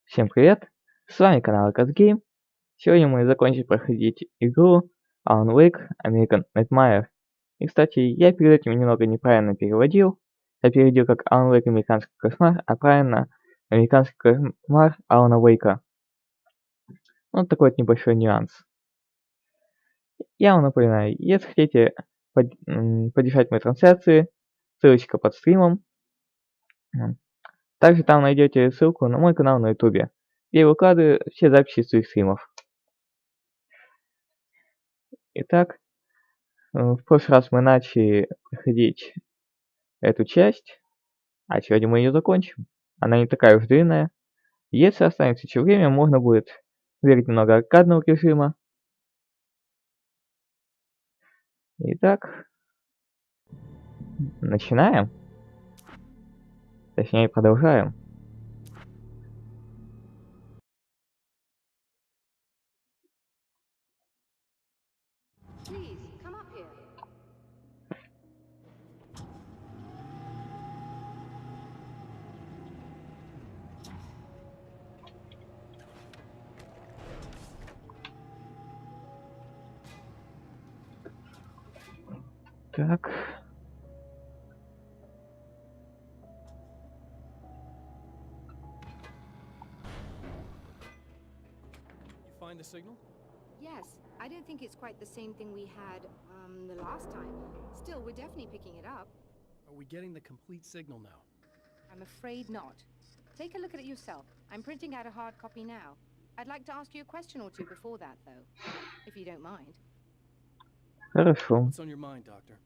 Всем привет! С вами канал Game. Сегодня мы закончили проходить игру Alan Wake American Nightmare. И, кстати, я перед этим немного неправильно переводил. Я переводил как Alan Wake Американский кошмар, а правильно Американский кошмар Алана Уэйка. Вот такой вот небольшой нюанс. Я вам напоминаю, если хотите поддержать мои трансляции, ссылочка под стримом. Также там найдете ссылку на мой канал на ютубе, где я выкладываю все записи своих стримов. Итак, в прошлый раз мы начали проходить эту часть, а сегодня мы ее закончим. Она не такая уж длинная. Если останется еще время, можно будет выбрать немного аркадного режима. Итак, начинаем. Точнее, продолжаем. Так. Find the signal? Yes, I don't think it's quite the same thing we had, the last time. Still, we're definitely picking it up. Are we getting the complete signal now? I'm afraid not. Take a look at it yourself. I'm printing out a hard copy now. I'd like to ask you a question or two before that, though, if you don't mind. Хорошо. What's on your mind, Doctor?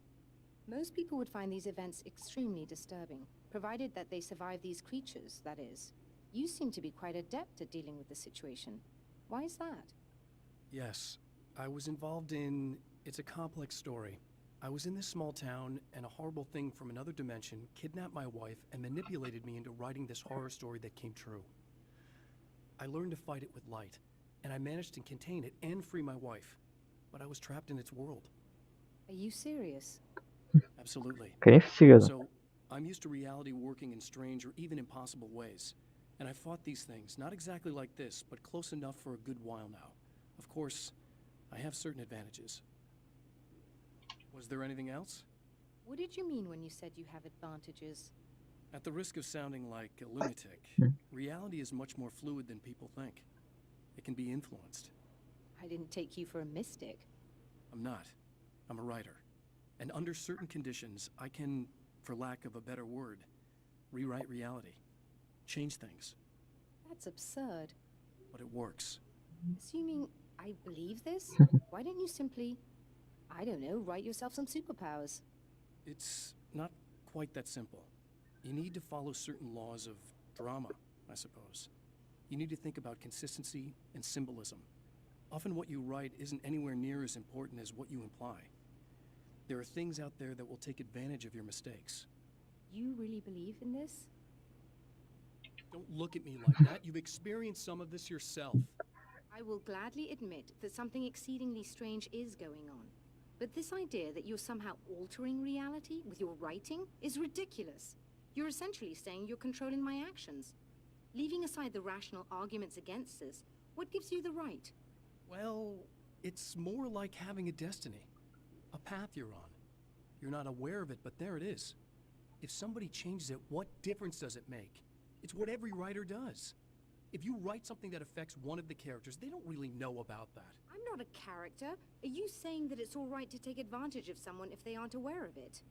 Most people would find these events extremely disturbing, provided that they survive these creatures, that is. You seem to be quite adept at dealing with the situation. Why is that? Yes, I was involved in... It's a complex story. I was in this small town, and a horrible thing from another dimension kidnapped my wife and manipulated me into writing this horror story that came true. I learned to fight it with light, and I managed to contain it and free my wife. But I was trapped in its world. Are you serious? Absolutely. Конечно, серьезно. So, I'm used to reality working in strange or even impossible ways. And I fought these things, not exactly like this, but close enough for a good while now. Of course, I have certain advantages. Was there anything else? What did you mean when you said you have advantages? At the risk of sounding like a lunatic, reality is much more fluid than people think. It can be influenced. I didn't take you for a mystic. I'm not. I'm a writer. And under certain conditions, I can, for lack of a better word, rewrite reality. Change things. That's absurd. But it works. Assuming I believe this, why don't you simply, I don't know, write yourself some superpowers? It's not quite that simple. You need to follow certain laws of drama, I suppose. You need to think about consistency and symbolism. Often what you write isn't anywhere near as important as what you imply. There are things out there that will take advantage of your mistakes. You really believe in this? Don't look at me like that. You've experienced some of this yourself. I will gladly admit that something exceedingly strange is going on. But this idea that you're somehow altering reality with your writing is ridiculous. You're essentially saying you're controlling my actions. Leaving aside the rational arguments against this, what gives you the right? Well, it's more like having a destiny. A path you're on. You're not aware of it, but there it is. If somebody changes it, what difference does it make? It's what every writer does. If you write something that affects one of the characters, they don't really know about that. I'm not a character. Are you saying that it's all right to take advantage of someone if they aren't aware of it?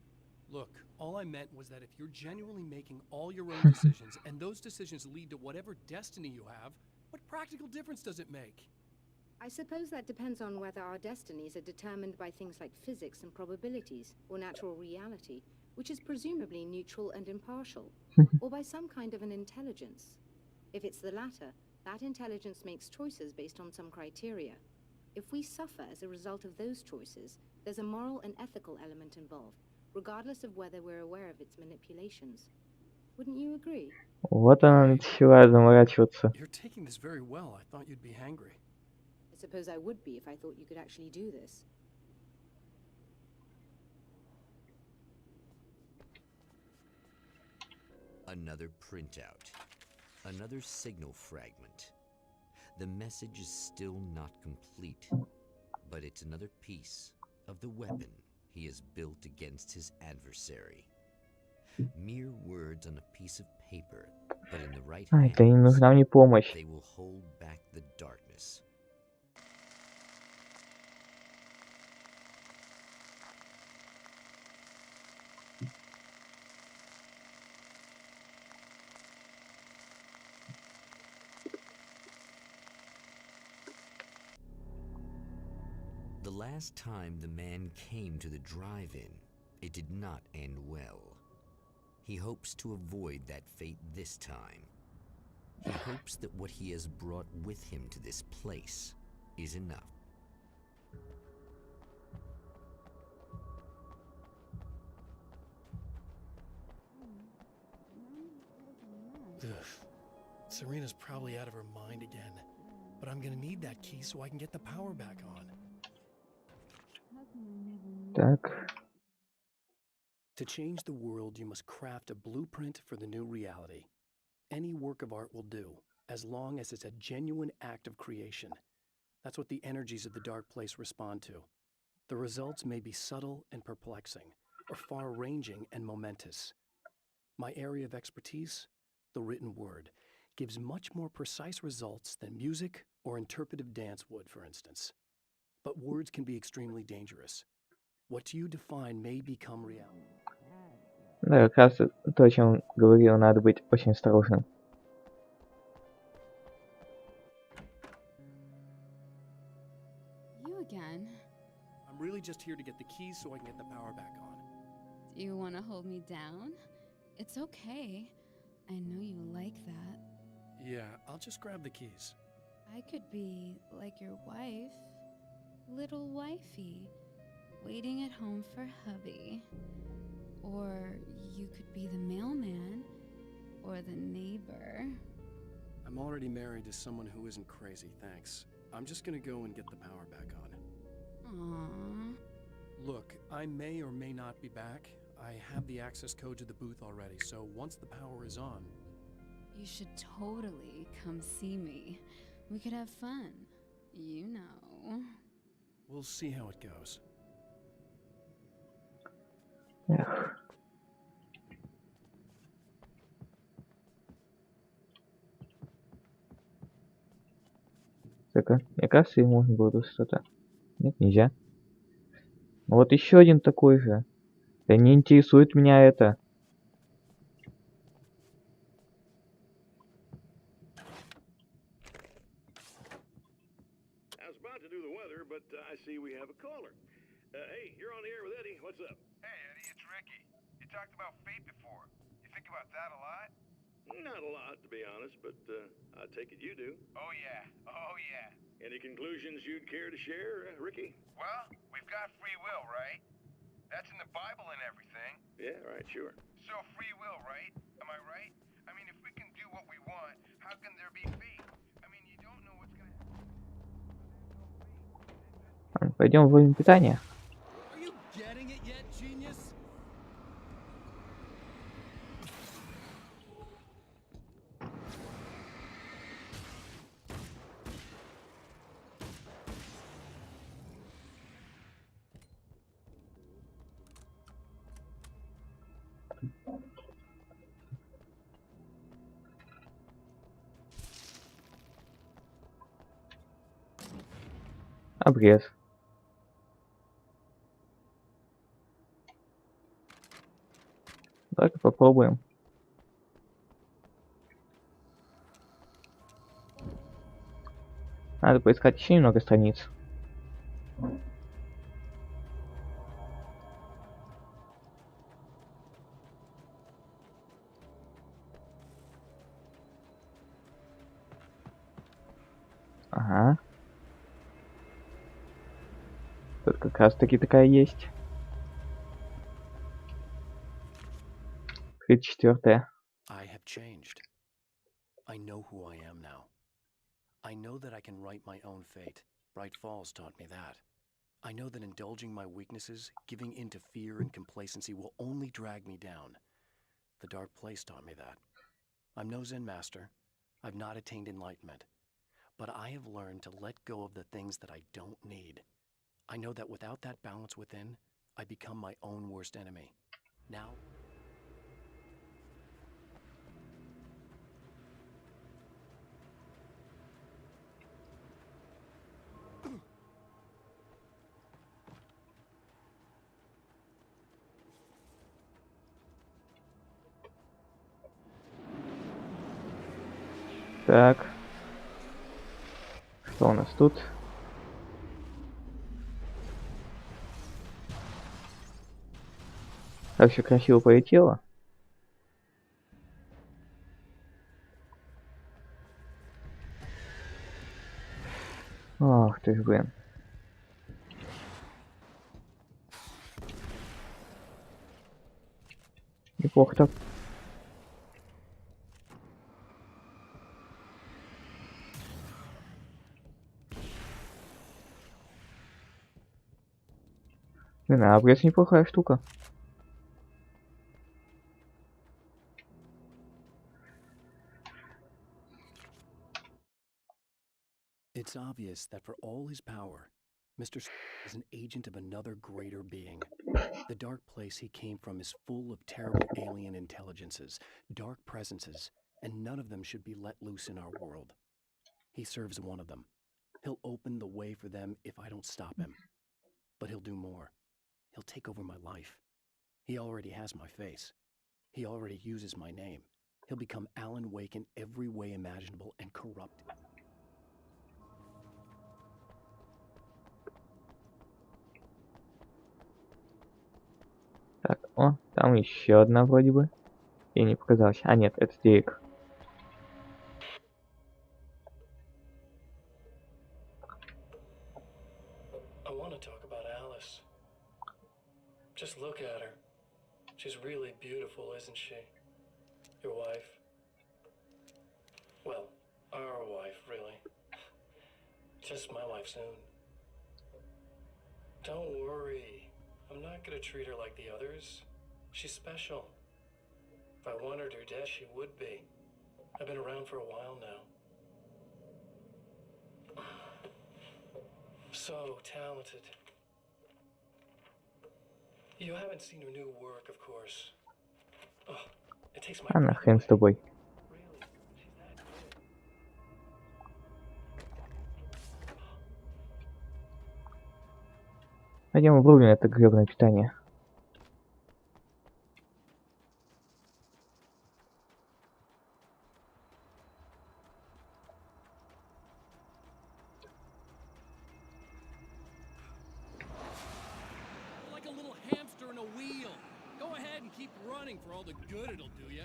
Look, all I meant was that if you're genuinely making all your own decisions, and those decisions lead to whatever destiny you have, what practical difference does it make? I suppose that depends on whether our destinies are determined by things like physics and probabilities, or natural reality, which is presumably neutral and impartial, or by some kind of an intelligence. If it's the latter, that intelligence makes choices based on some criteria. If we suffer as a result of those choices, there's a moral and ethical element involved, regardless of whether we're aware of its manipulations. Wouldn't you agree? Вот она начала заморачиваться. You're taking this very well. I thought you'd be hangry. I suppose I would be if I thought you could actually do this. Another printout. Another signal fragment. The message is still not complete, but it's another piece of the weapon he has built against his adversary. Mere words on a piece of paper, but in the right Это не hands, нужна мне помощь. they will hold back the darkness. The last time the man came to the drive-in, it did not end well. He hopes to avoid that fate this time. He hopes that what he has brought with him to this place is enough. Ugh. Serena's probably out of her mind again. But I'm gonna need that key so I can get the power back on. Так. To change the world, you must craft a blueprint for the new reality. Any work of art will do, as long as it's a genuine act of creation. That's what the energies of the dark place respond to. The results may be subtle and perplexing, or far-ranging and momentous. My area of expertise, the written word, gives much more precise results than music or interpretive dance would, for instance. But words can be extremely dangerous. What you define may become reality. Да, как раз то, о чем говорил, надо быть очень осторожным. You again? I'm really just here to get the keys so I can get the power back on. Do you want to hold me down? It's okay. I know you like that. Yeah, I'll just grab the keys. I could be like your wife, little wifey, waiting at home for hubby. Or you could be the mailman, or the neighbor. I'm already married to someone who isn't crazy, thanks. I'm just gonna go and get the power back on. Aww. Look, I may or may not be back. I have the access code to the booth already, so once the power is on... You should totally come see me. We could have fun. You know. We'll see how it goes. Эх. Так, мне кажется, ему можно было тут что-то. Нет, нельзя. Вот еще один такой же. Да не интересует меня это. I was about to do the weather, but I see we have a caller. Hey, you're on the air with Eddie. What's up? Hey, Eddie, it's Ricky. You talked about fate before. You think about that a lot? Not a lot, to be honest, but I take it you do. Oh, yeah. Oh, yeah. Any conclusions you'd care to share, Ricky? Well, we've got free will, right? That's in the Bible and everything. Yeah, right, sure. So free will, right? Am I right? I mean, if we can do what we want, how can there be fate? I mean, you don't know what's gonna happen. Пойдем в уровень питания. Are you getting it yet, genius? Обрез. Давай-ка попробуем. Надо поискать еще немного страниц. Ага. Тут как раз таки такая есть. 34-я. I have changed. I know who I am now. I know that I can write my own fate. Bright Falls taught me that. I know that indulging my weaknesses, giving in to fear and complacency will only drag me down. The Dark Place taught me that. I'm no Zen master. I've not attained enlightenment. But I have learned to let go of the things that I don't need. I know that without that balance within, I become my own worst enemy. Now... Так. Что у нас тут? Как все красиво полетело. Ах ты ж, блин. Неплохо так. Блин, а обрез неплохая штука. It's obvious that for all his power, Mr. is an agent of another greater being. The dark place he came from is full of terrible alien intelligences, dark presences, and none of them should be let loose in our world. He serves one of them. He'll open the way for them if I don't stop him. But he'll do more. He'll take over my life. He already has my face. He already uses my name. He'll become Alan Wake in every way imaginable and corrupt. Так, о, там еще одна вроде бы. Ей не показалось. А нет, это Дерек. I want to talk about Alice. Just look at her. She's really beautiful, isn't she? Your wife. Well, our wife, really. Just my wife soon. Don't worry. I'm not gonna treat her like the others. She's special. If I wanted her dead, she would be. I've been around for a while now. So talented. You haven't seen her new work, of course. Oh, it takes my А breath нахрен away. с тобой. Really, she's that good. Пойдем врубим это гребное питание. Like a little hamster in a wheel. Go ahead and keep running for all the good it'll do you.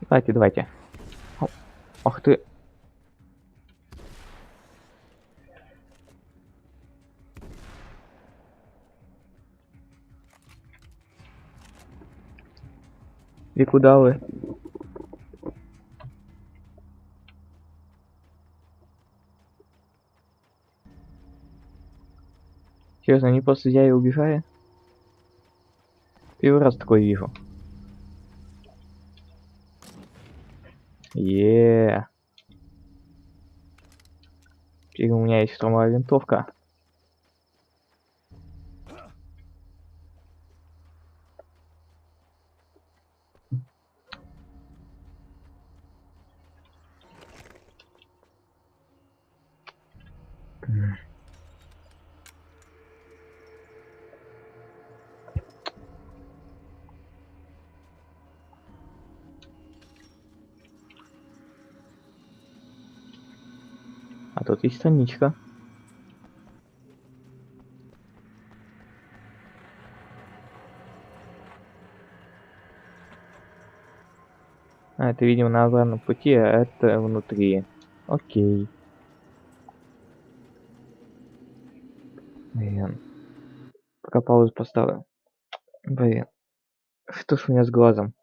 Давайте, давайте. О, ах ты. И куда вы? Серьезно, они просто взяли и убежали? Первый раз такое вижу. Еее. Теперь у меня есть штурмовая винтовка. А тут есть страничка. А, это, видимо, на обратном пути, а это внутри. Окей. Блин. Пока паузу поставлю. Блин. Что ж у меня с глазом?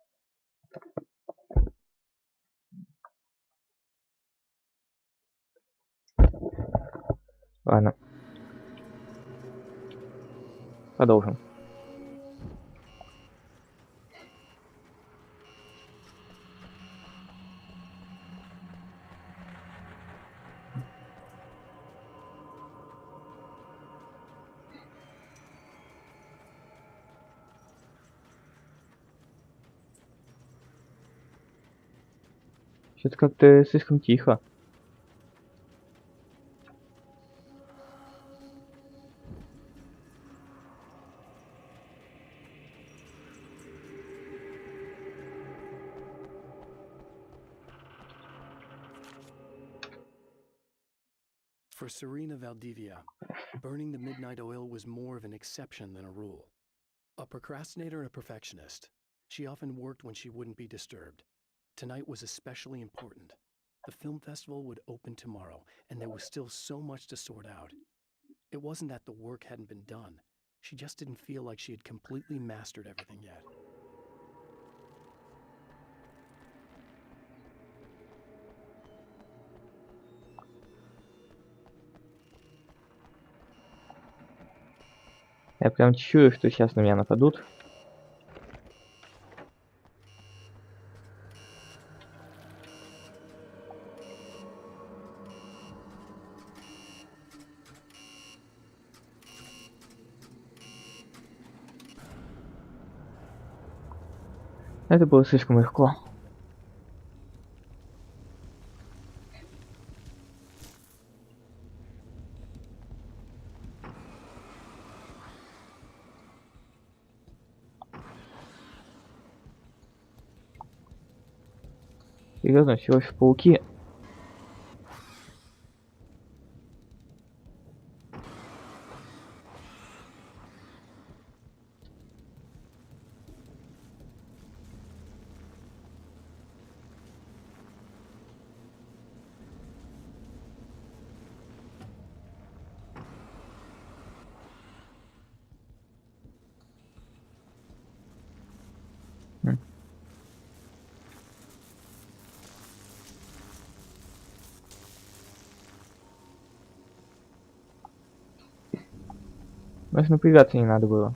Ладно. Продолжим. Что-то как-то слишком тихо. For Serena Valdivia, burning the midnight oil was more of an exception than a rule. A procrastinator and a perfectionist, she often worked when she wouldn't be disturbed. Tonight was especially important. The film festival would open tomorrow, and there was still so much to sort out. It wasn't that the work hadn't been done. She just didn't feel like she had completely mastered everything yet. Я прям чую, что сейчас на меня нападут. Это было слишком легко. Серьезно, всего лишь пауки. Даже напрягаться не надо было.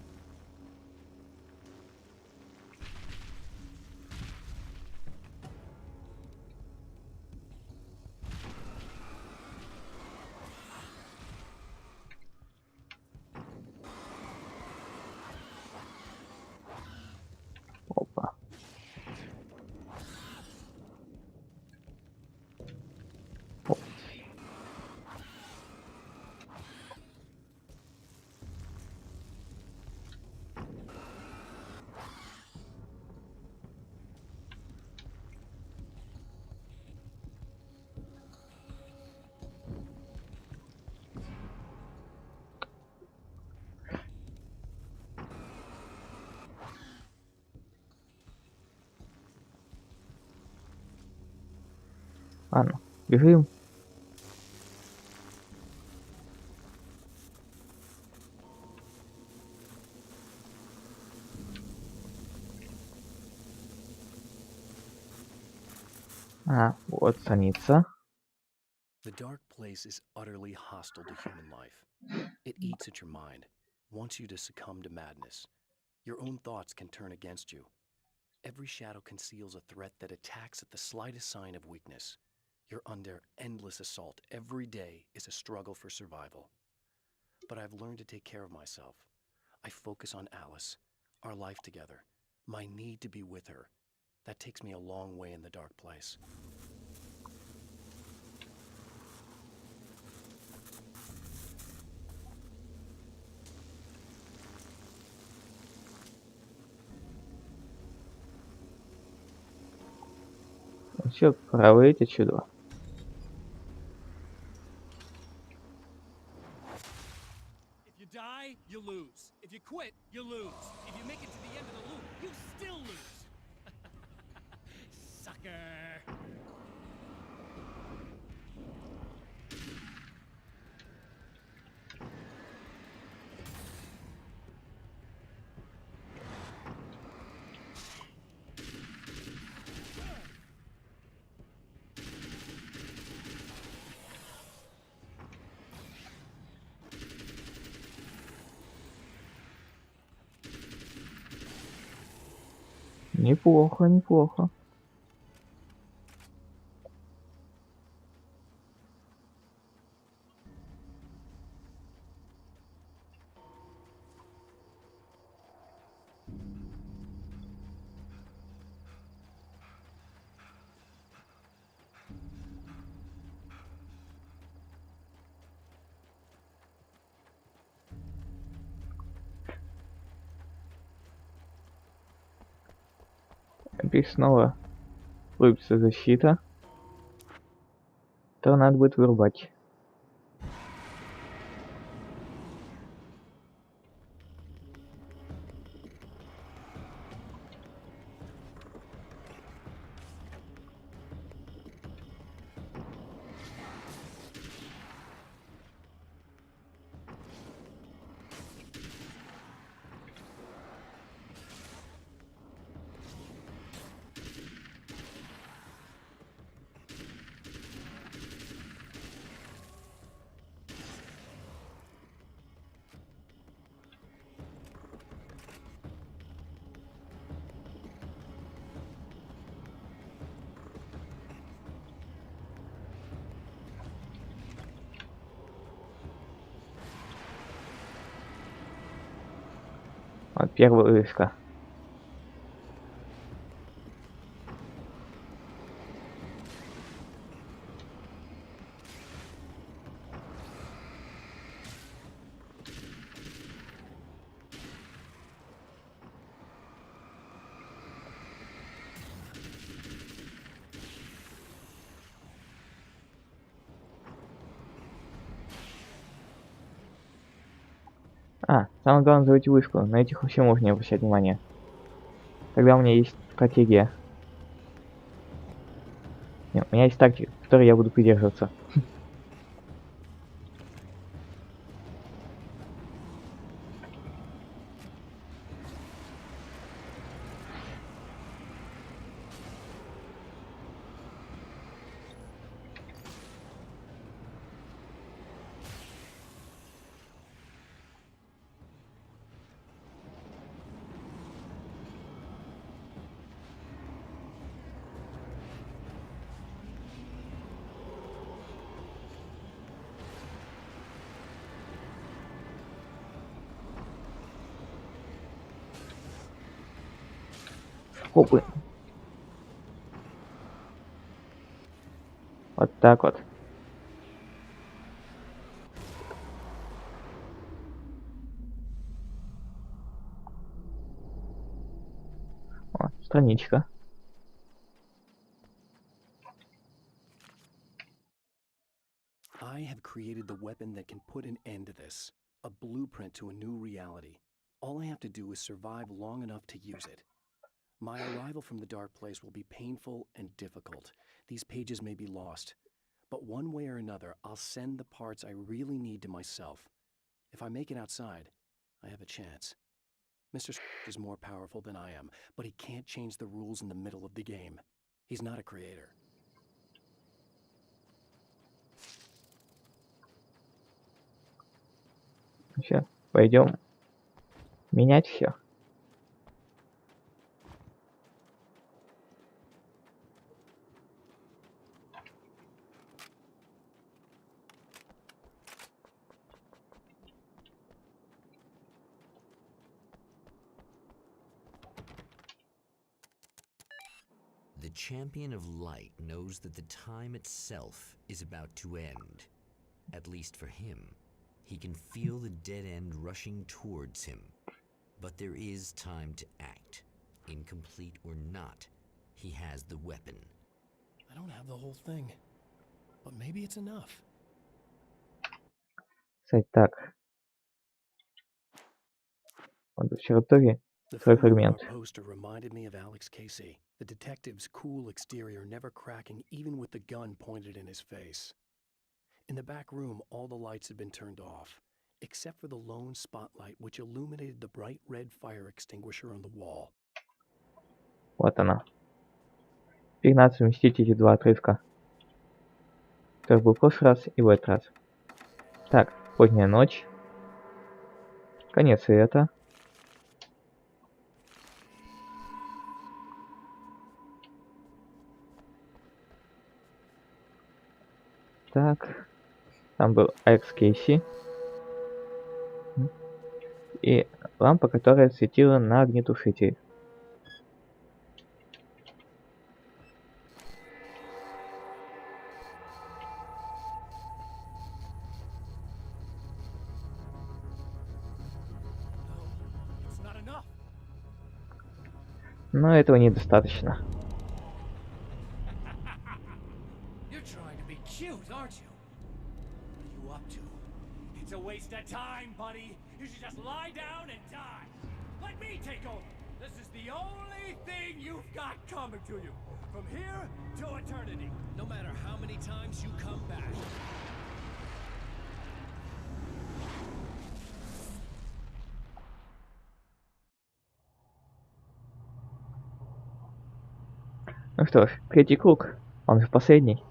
Опа. Оп. Ладно, бежим. А, вот страница. The dark place is utterly hostile to human life. It eats at your mind, wants you to succumb to madness. Your own thoughts can turn against you. Every shadow conceals a threat that attacks at the slightest sign of weakness. You're under endless assault. Every day is a struggle for survival. But I've learned to take care of myself. I focus on Alice, our life together, my need to be with her. That takes me a long way in the dark place. Все, пора выйти отсюда. If you die, you lose. If you quit, you lose. If you make it to the end of the loop, you still lose. Sucker. Неплохо, неплохо. Здесь снова выбьется защита. То надо будет вырубать. Вот первая вывеска. Самое главное забыть вышку. На этих вообще можно не обращать внимания. Тогда у меня есть стратегия. Нет, у меня есть тактика, которой я буду придерживаться. Опы. Вот так вот. О, страничка. I have created the weapon that can put an end to this. A blueprint to a new reality. All I have to do is survive long enough to use it. My arrival from the dark place will be painful and difficult. These pages may be lost. But one way or another, I'll send the parts I really need to myself. If I make it outside, I have a chance. Mr. is more powerful than I am, but he can't change the rules in the middle of the game. He's not a creator. Сейчас пойдем менять все. The champion of light knows that the time itself is about to end. At least for him. He can feel the dead end rushing towards him. But there is time to act. Incomplete or not, he has the weapon. I don't have the whole thing, but maybe it's enough. Кстати, так. Вот в черепторе The второй photo of our фрагмент. poster reminded me of Alex Casey, the detective's cool exterior never cracking even with the gun pointed in his face. In the back room, all the lights had been turned off, except for the lone spotlight which illuminated the bright red fire extinguisher on the wall. Вот она. Теперь надо совместить эти два отрывка. Который был в прошлый раз и в этот раз. Так, поздняя ночь. Конец света. Так. Там был Алекс Кейси. И лампа, которая светила на огнетушитель. It's not enough. Но этого недостаточно. You're trying to be cute, aren't you? What are you up to? It's a waste of time, buddy. You should just lie down and die. Let me take over. This is the only thing you've got coming to you. From here to eternity. No matter how many times you come back. Ну что ж, третий круг. Он же последний.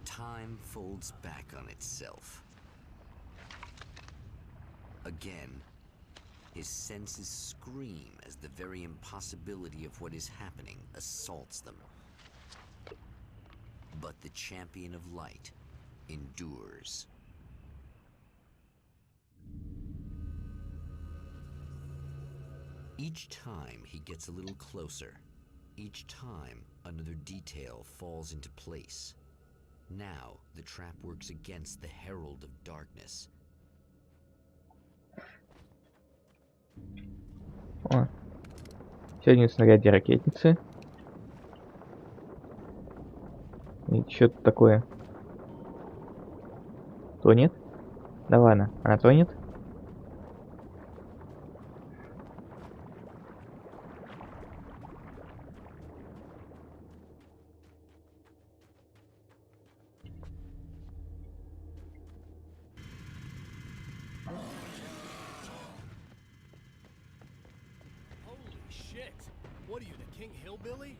Time folds back on itself. Again, his senses scream as the very impossibility of what is happening assaults them. But the champion of light endures. Each time he gets a little closer. Each time another detail falls into place. Now the trap works against the herald of darkness. О. Еще один снаряд ракетницы. И что-то такое. Тонет? Да ладно, она тонет? Holy shit! What are you, the King Hillbilly?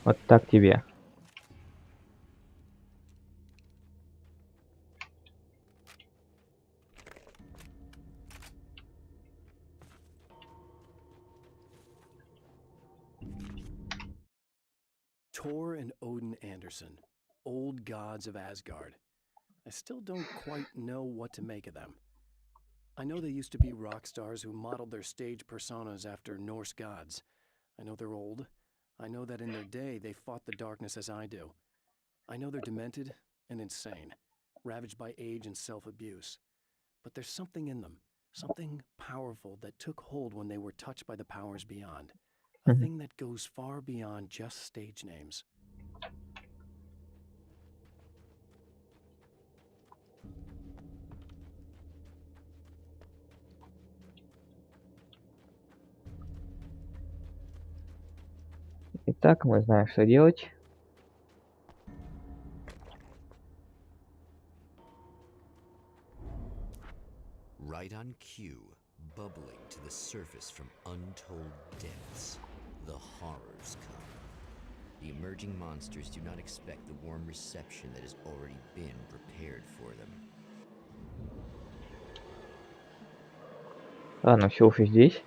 Вот так тебе. Tor and Odin Anderson, old gods of Asgard. I still don't quite know what to make of them. I know they used to be rock stars who modeled their stage personas after Norse gods. I know they're old. I know that in their day they fought the darkness as I do. I know they're demented and insane, ravaged by age and self-abuse. But there's something in them, something powerful that took hold when they were touched by the powers beyond. A thing that goes far beyond just stage names. Итак, мы знаем, что делать. Right on cue, bubbling to the surface from untold depths, the horrors come. The emerging monsters do not expect the warm reception that has already been prepared for them. Ладно, все уже здесь.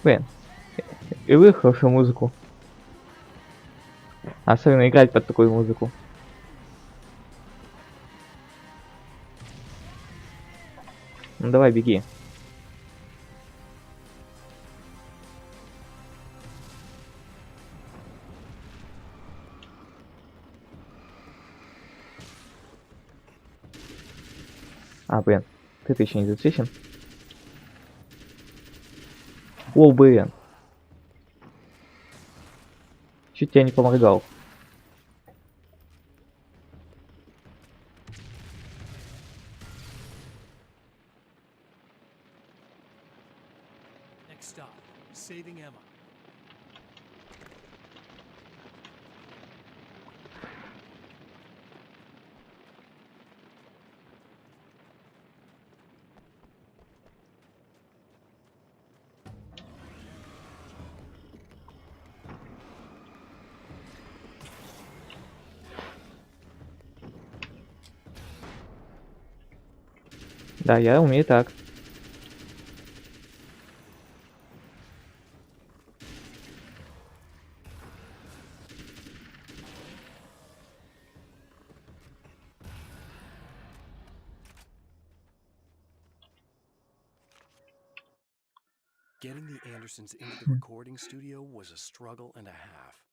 Блин, и вы хорошую музыку. Особенно играть под такую музыку. Ну давай, беги. А, блин, ты еще не зацвечен. О, блин. Чуть я не помогал. Next stop, saving Emma. Да, я умею так. Getting the Andersons into the recording studio was a struggle and a half.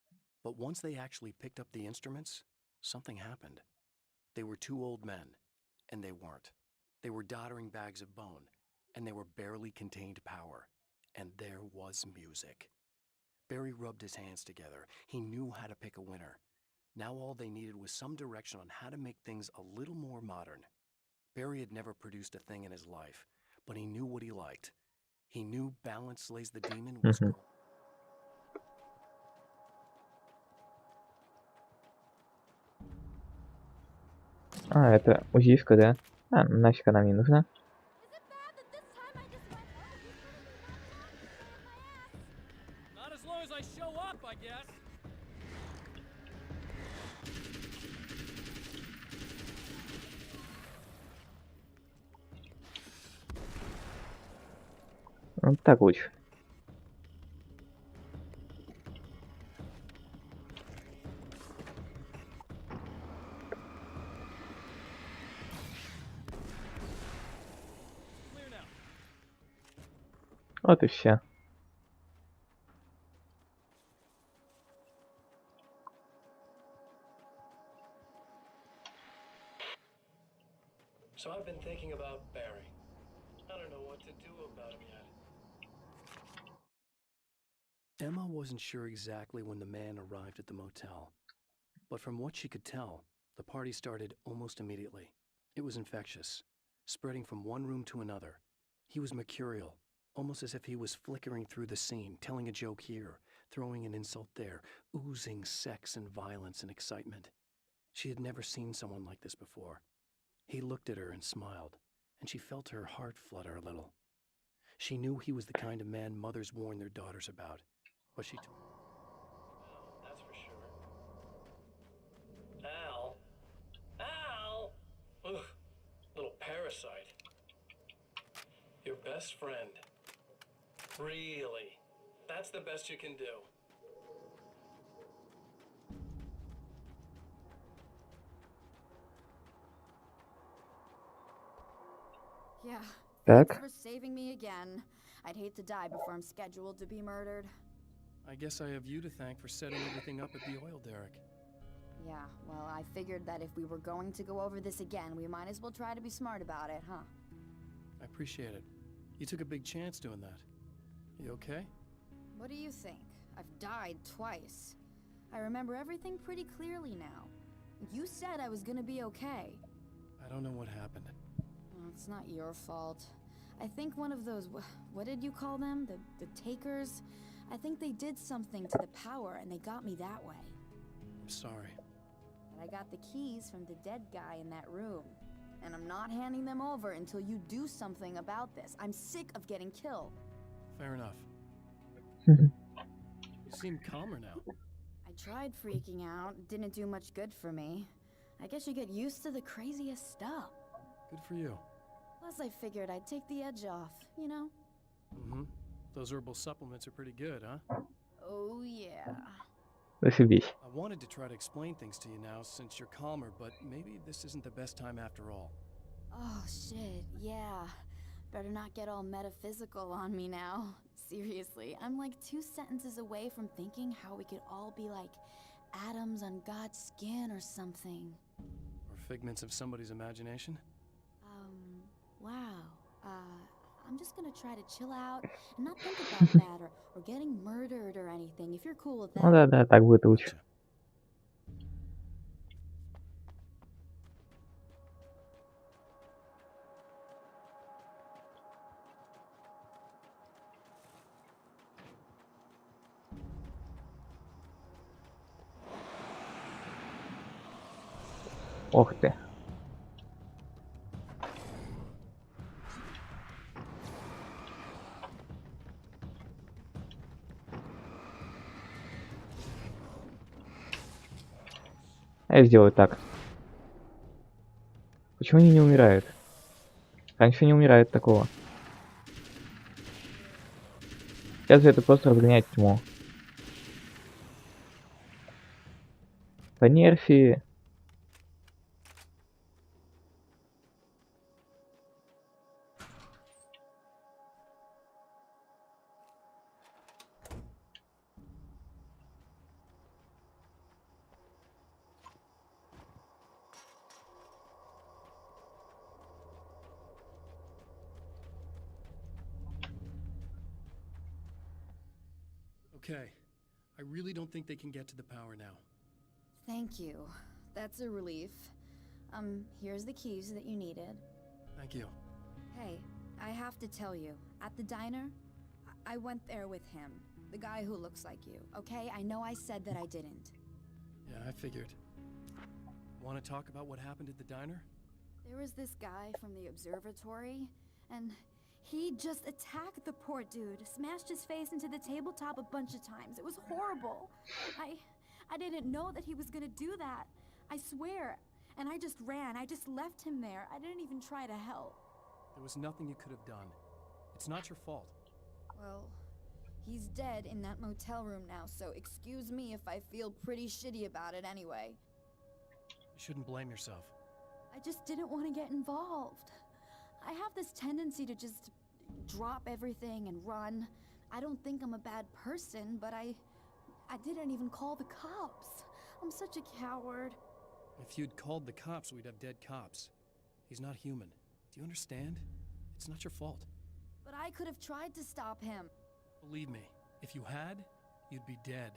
But once they actually picked up the instruments, something happened. They were two old men, and they weren't. They were doddering bags of bone, and they were barely contained power. And there was music. Barry rubbed his hands together. He knew how to pick a winner. Now all they needed was some direction on how to make things a little more modern. Barry had never produced a thing in his life, but he knew what he liked. He knew Balance Slays the Demon was Мгм. А, это УЗИшка, да? А, нафиг она мне нужна. Not as long as I show up, I guess. Ну, так лучше. Clear now. Вот и все. So I've been thinking about Barry. I don't know what to do about him yet. Emma wasn't sure exactly when the man arrived at the motel, but from what she could tell, the party started almost immediately. It was infectious, spreading from one room to another. He was mercurial, almost as if he was flickering through the scene, telling a joke here, throwing an insult there, oozing sex and violence and excitement. She had never seen someone like this before. He looked at her and smiled, and she felt her heart flutter a little. She knew he was the kind of man mothers warn their daughters about, but she told... Well, that's for sure. Al? Al? Ugh, little parasite. Your best friend. Really? That's the best you can do. Yeah. Thanks Так. for saving me again. I'd hate to die before I'm scheduled to be murdered. I guess I have you to thank for setting everything up at the oil derrick. Yeah, well, I figured that if we were going to go over this again, we might as well try to be smart about it, huh? I appreciate it. You took a big chance doing that. You okay? What do you think? I've died twice. I remember everything pretty clearly now. You said I was gonna be okay. I don't know what happened. Well, it's not your fault. I think one of those, what did you call them? The takers? I think they did something to the power and they got me that way. I'm sorry. But I got the keys from the dead guy in that room. And I'm not handing them over until you do something about this. I'm sick of getting killed. Fair enough. You seem calmer now. I tried freaking out. It didn't do much good for me. I guess you get used to the craziest stuff. Good for you. Plus, I figured I'd take the edge off, you know? Mm-hmm. Those herbal supplements are pretty good, huh? Oh, yeah. Зашибись. I wanted to try to explain things to you now since you're calmer, but maybe this isn't the best time after all. Oh, shit, yeah. Better not get all metaphysical on me now. Seriously, I'm like 2 sentences away from thinking how we could all be like atoms on God's skin or something. Or figments of somebody's imagination? Wow. I'm just gonna try to chill out and not think about that or getting murdered or anything, if you're cool with that. Ну да, так будет лучше. Gotcha. Ох ты. А я сделаю так. Почему они не умирают? Раньше не умирают такого. Сейчас это просто разгоняет тьму. По нерфи. Okay. I really don't think they can get to the power now. Thank you. That's a relief. Here's the keys that you needed. Thank you. Hey, I have to tell you, at the diner, I went there with him. The guy who looks like you, okay? I know I said that I didn't. Yeah, I figured. Want to talk about what happened at the diner? There was this guy from the observatory, and he just attacked the poor dude, smashed his face into the tabletop a bunch of times. It was horrible. I didn't know that he was gonna do that. I swear. And I just ran. I just left him there. I didn't even try to help. There was nothing you could have done. It's not your fault. Well, he's dead in that motel room now, so excuse me if I feel pretty shitty about it anyway. You shouldn't blame yourself. I just didn't want to get involved. I have this tendency to just drop everything and run. I don't think I'm a bad person, but I didn't even call the cops. I'm such a coward. If you'd called the cops, we'd have dead cops. He's not human. Do you understand? It's not your fault. But I could have tried to stop him. Believe me, if you had, you'd be dead.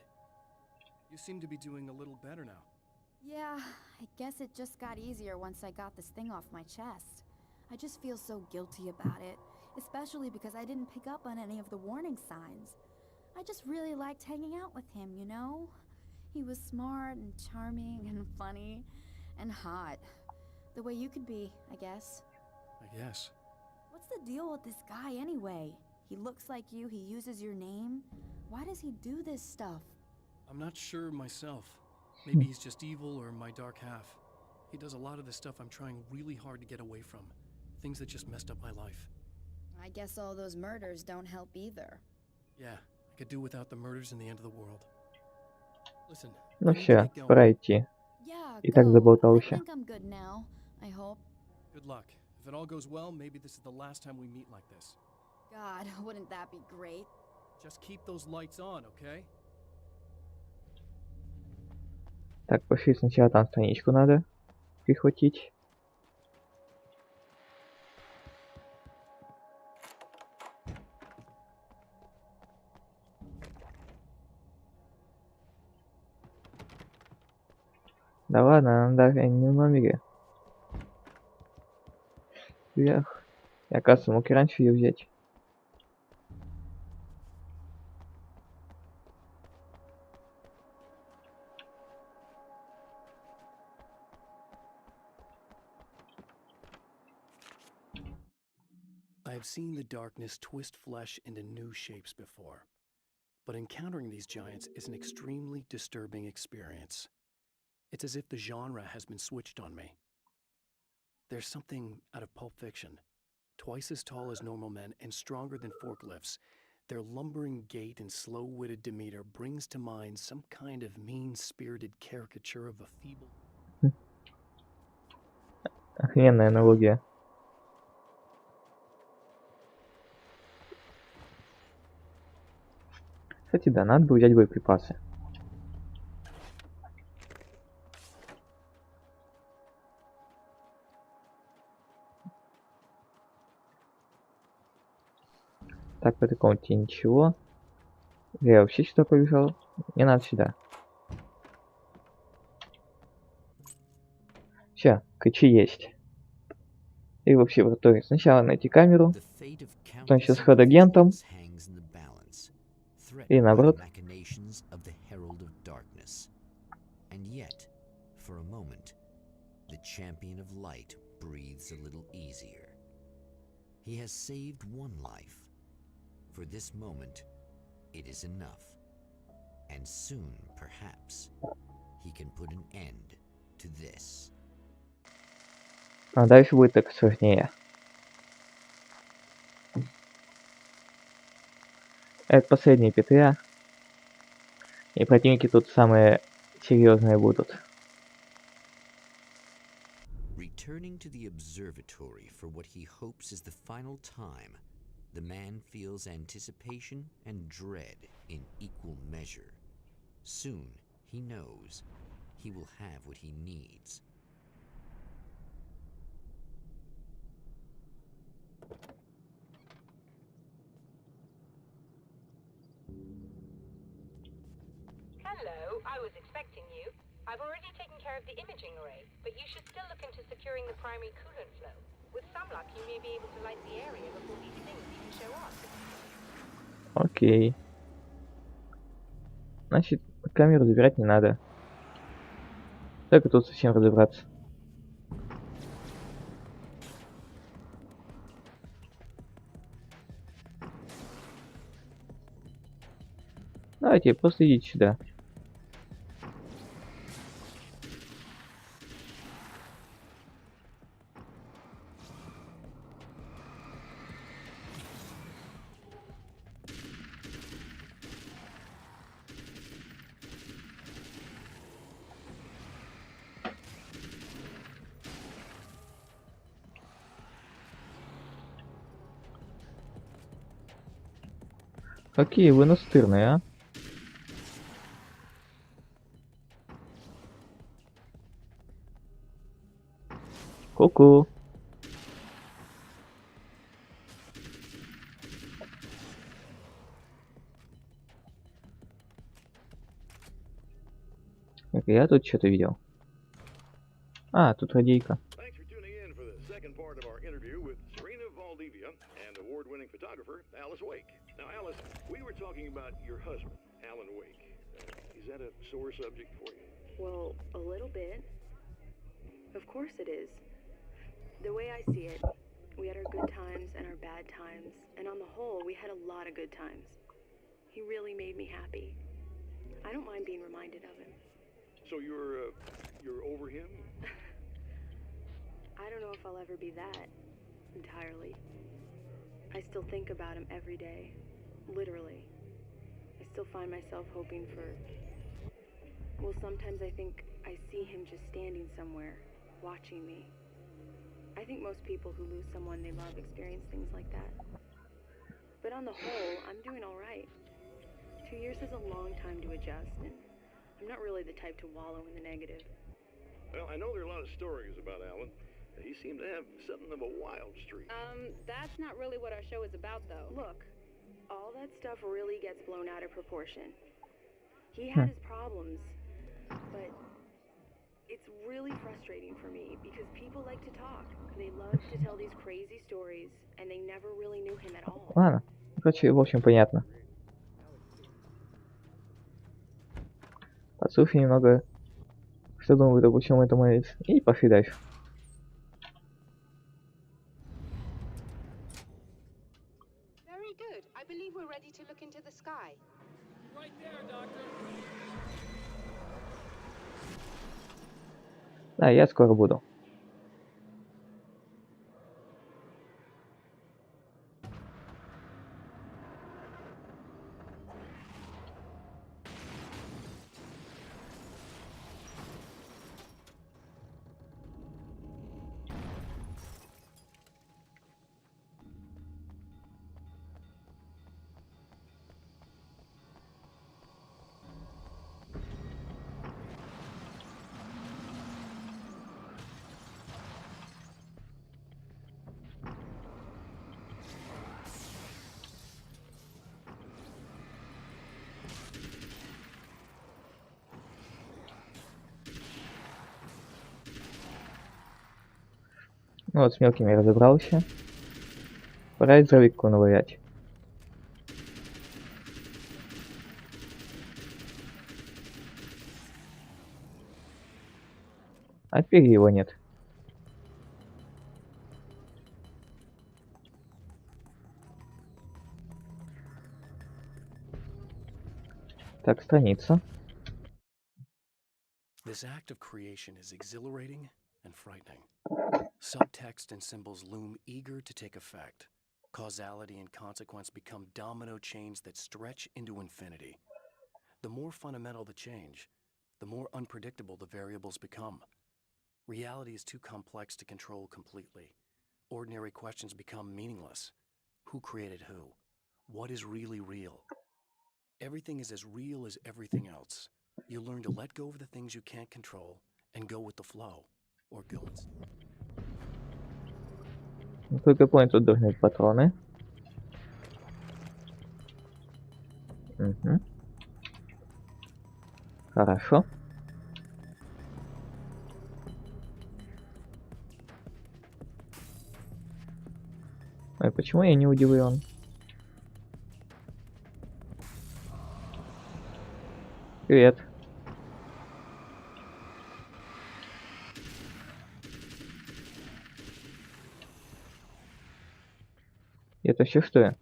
You seem to be doing a little better now. Yeah, I guess it just got easier once I got this thing off my chest. I just feel so guilty about it, especially because I didn't pick up on any of the warning signs. I just really liked hanging out with him, you know? He was smart and charming and funny and hot. The way you could be, I guess. I guess. What's the deal with this guy anyway? He looks like you, he uses your name. Why does he do this stuff? I'm not sure myself. Maybe he's just evil or my dark half. He does a lot of the stuff I'm trying really hard to get away from. Things that just messed up my life. I guess all those murders don't help either. Yeah, I could do without the murders and the end of the world. Listen, Ну I need to все, get going. пора идти. Yeah, И так go. I заболтался. think I'm good now, I hope. Good luck. If it all goes well, maybe this is the last time we meet like this. God, wouldn't that be great? Just keep those lights on, okay? Так, пошли сначала там страничку надо прихватить. Да ладно, она даже не в номере. Вверх. Я, оказывается, мог и раньше ее взять. I have seen the darkness twist flesh into new shapes before, but encountering these giants is an extremely disturbing experience. It's as if the genre has been switched on me. There's something out of Pulp Fiction. Twice as tall as normal men and stronger than forklifts, their lumbering gait and slow-witted demeanor brings to mind some kind of mean-spirited caricature of a feeble... Охрененная аналогия. Кстати, да, надо бы взять боеприпасы. Так, по такому тебе ничего. Я вообще сюда побежал. Не надо сюда. Все, ключи есть. И вообще в итоге сначала найти камеру, потом сейчас ход агентом. И наоборот. And yet, for a moment, the champion of light breathes a little easier. He has saved one life. For this moment, it is enough. And soon, perhaps, he can put an end to this. А дальше будет так сложнее. Это последняя петля. И противники тут самые серьезные будут. Returning to the observatory for what he hopes is the final time, the man feels anticipation and dread in equal measure. Soon, he knows, he will have what he needs. Hello, I was expecting you. I've already taken care of the imaging array, but you should still look into securing the primary coolant flow. With some luck, you may be able to light the area before these things even show up. Окей. Значит, камеру забирать не надо. Только тут совсем разобраться. Давайте, просто идите сюда. Какие вы настырные, а? Ку-ку. Я тут что-то видел. А, тут радийка. Thanks for tuning in for the second part of our interview with Serena Valdivia and award-winning photographer Alice Wake. Now, Alice, we were talking about your husband, Alan Wake. Is that a sore subject for you? Well, a little bit. Of course it is. The way I see it, we had our good times and our bad times, and on the whole, we had a lot of good times. He really made me happy. I don't mind being reminded of him. So you're over him? I don't know if I'll ever be that, entirely. I still think about him every day, literally. I still find myself hoping for... Well, sometimes I think I see him just standing somewhere, watching me. I think most people who lose someone they love experience things like that. But on the whole, I'm doing all right. 2 years is a long time to adjust, and I'm not really the type to wallow in the negative. Well, I know there are a lot of stories about Alan. He seemed to have something of a wild streak. That's not really what our show is about, though. Look, all that stuff really gets blown out of proportion. He had his problems, but it's really frustrating for me because people like to talk. They love to tell these crazy stories, and they never really knew him at all. Ладно. Короче, в общем, понятно. Послушай немного, что думают обо всем этом Элис. И пошли дальше. Very good. I believe we're ready to look into the sky. Right there, Doctor. Да, я скоро буду. Ну вот, с мелкими я разобрался. Пора и здоровяку навалять. А теперь его нет. Так, страница. This act of creation is exhilarating and frightening. Subtext and symbols loom eager to take effect. Causality and consequence become domino chains that stretch into infinity. The more fundamental the change, the more unpredictable the variables become. Reality is too complex to control completely. Ordinary questions become meaningless. Who created who? What is really real? Everything is as real as everything else. You learn to let go of the things you can't control and go with the flow, or go instead. Насколько я понял, тут должны быть патроны. Угу. Хорошо. Ой, почему я не удивлен? Привет. Это все что я?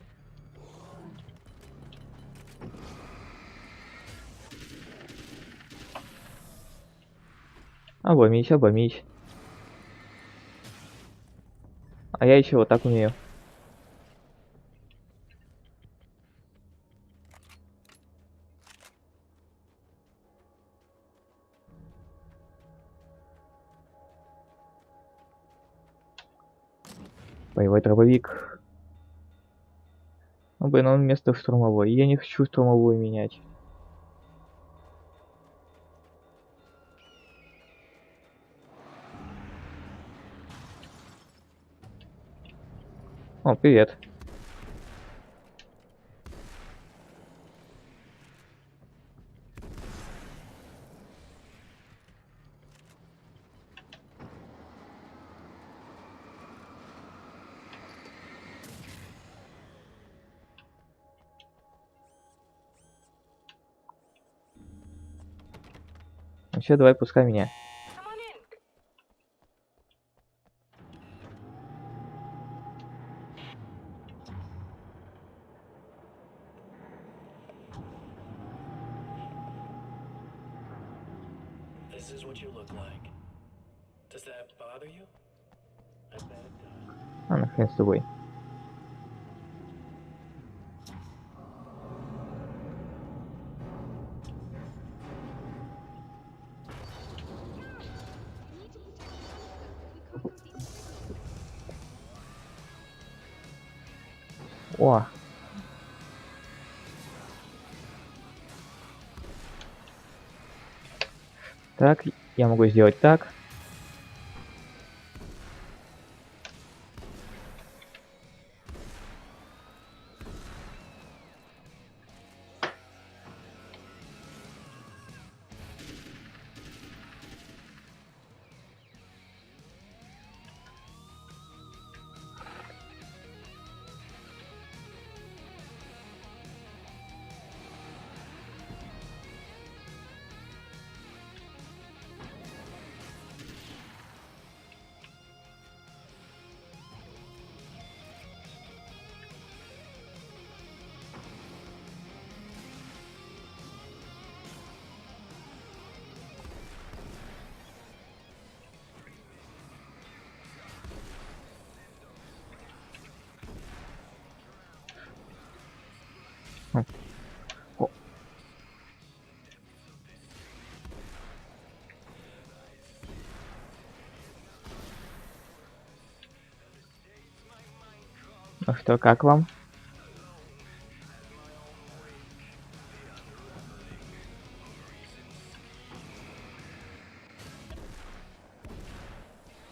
Обломись, обломись. А я еще вот так умею. Боевой дробовик. Ну, блин, он вместо штурмовой. Я не хочу штурмовую менять. О, привет. Ну все, давай, пускай меня. Come on in. This is what you look like. Does that bother you? I bet it does. А, нахрен с тобой. О! Так, я могу сделать так. Хм. О. Ну что, как вам?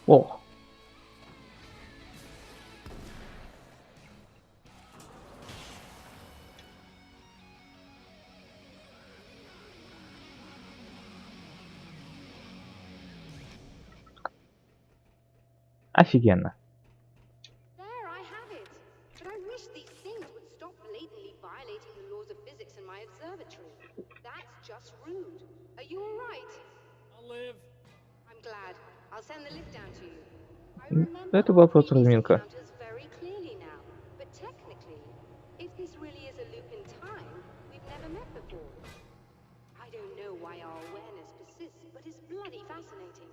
О! Офигенно. There, I have it. But I wish these things would stop blatantly violating the laws of physics in my observatory. That's just rude. Are you all right? I'll live. I'm glad. I'll send the lift down to you. I remember Это our была просто previous разминка. encounters very clearly now. But technically, if this really is a loop in time, we've never met before. I don't know why our awareness persists, but it's bloody fascinating.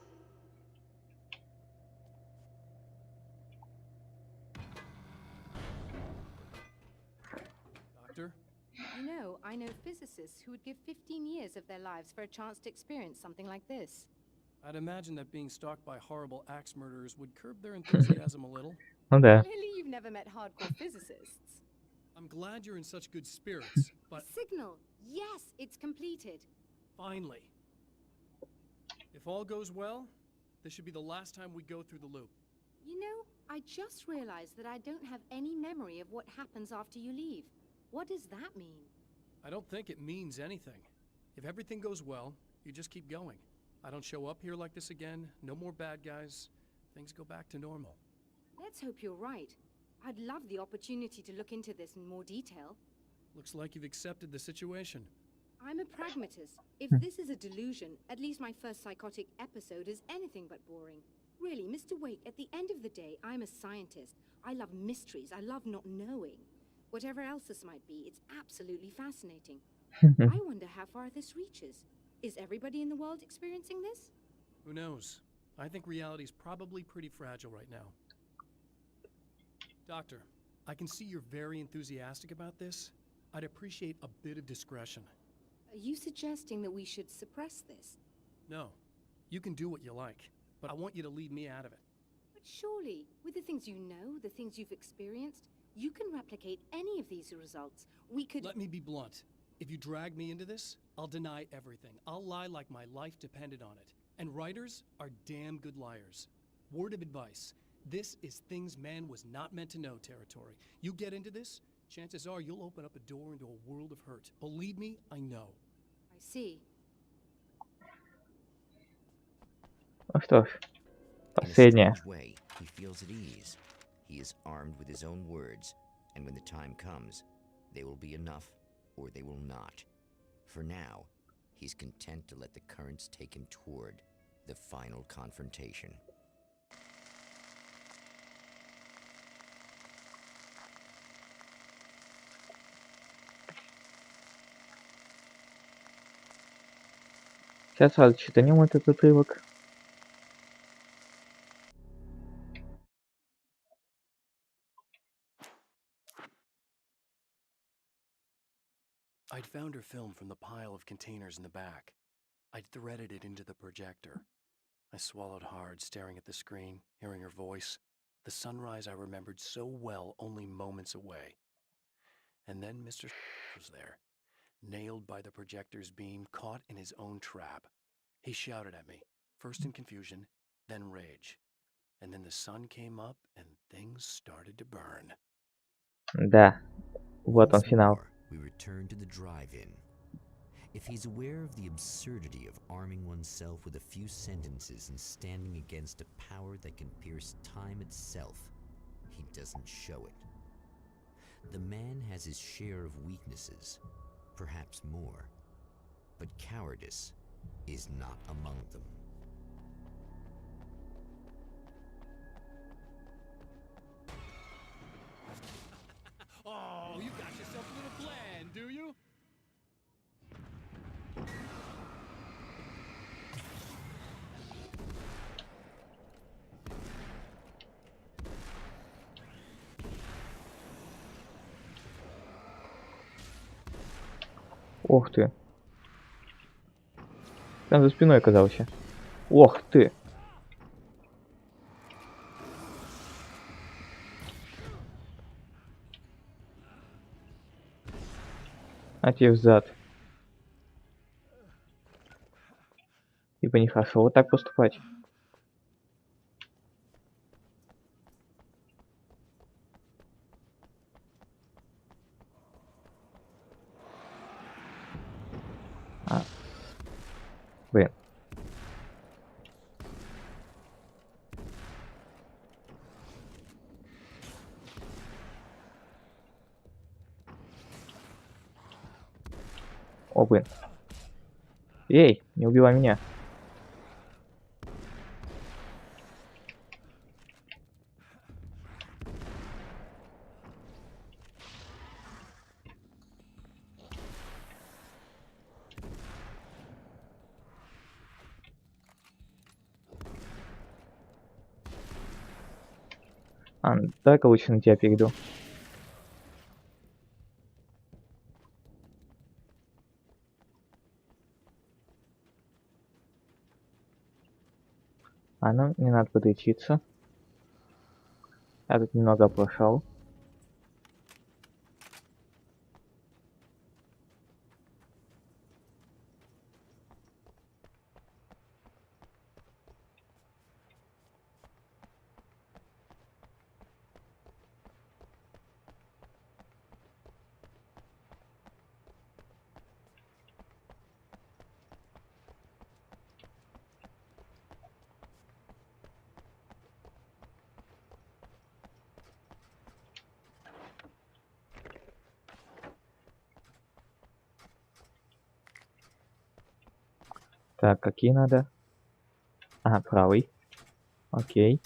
Doctor? You know, I know physicists who would give 15 years of their lives for a chance to experience something like this. I'd imagine that being stalked by horrible axe murderers would curb their enthusiasm a little. Ну да. Clearly you've never met hardcore physicists. I'm glad you're in such good spirits, but Signal! Yes, it's completed. finally. If all goes well, this should be the last time we go through the loop. You know, I just realized that I don't have any memory of what happens after you leave. What does that mean? I don't think it means anything. If everything goes well, you just keep going. I don't show up here like this again, no more bad guys. Things go back to normal. Let's hope you're right. I'd love the opportunity to look into this in more detail. Looks like you've accepted the situation. I'm a pragmatist. If this is a delusion, at least my first psychotic episode is anything but boring. Really, Mr. Wake, at the end of the day, I'm a scientist. I love mysteries. I love not knowing. Whatever else this might be, it's absolutely fascinating. I wonder how far this reaches. Is everybody in the world experiencing this? Who knows? I think reality's probably pretty fragile right now. Doctor, I can see you're very enthusiastic about this. I'd appreciate a bit of discretion. Are you suggesting that we should suppress this? No, you can do what you like, but I want you to leave me out of it. But surely, with the things you know, the things you've experienced, you can replicate any of these results. We could— Let me be blunt. If you drag me into this, I'll deny everything. I'll lie like my life depended on it. And writers are damn good liars. Word of advice. This is things man was not meant to know territory. You get into this, chances are you'll open up a door into a world of hurt. Believe me, I know. I see. Ну что ж, In a последняя. strange way, he feels at ease. He is armed with his own words, and when the time comes, they will be enough or they will not. For now, he's content to let the currents take him toward the final confrontation. Сейчас сразу читанем этот отрывок. I'd found her film from the pile of containers in the back. I'd threaded it into the projector. I swallowed hard, staring at the screen, hearing her voice. The sunrise I remembered so well only moments away. And then Mr. was there, nailed by the projector's beam, caught in his own trap. He shouted at me, first in confusion, then rage. And then the sun came up and things started to burn. Да, вот он Once финал. more, we return to the drive-in. If he's aware of the absurdity of arming oneself with a few sentences and standing against a power that can pierce time itself, he doesn't show it. The man has his share of weaknesses, perhaps more, but cowardice is not among them. Oh, you got yourself a little plan, do you? Ох ты. Там за спиной оказался. Ох ты. А тебе взад. Типа нехорошо вот так поступать. А. Блин. О, блин. Эй, не убивай меня. А, дай-ка лучше на тебя перейду. А нам не надо подлечиться. Я тут немного оплошал. Так, какие надо? А, правый. Окей.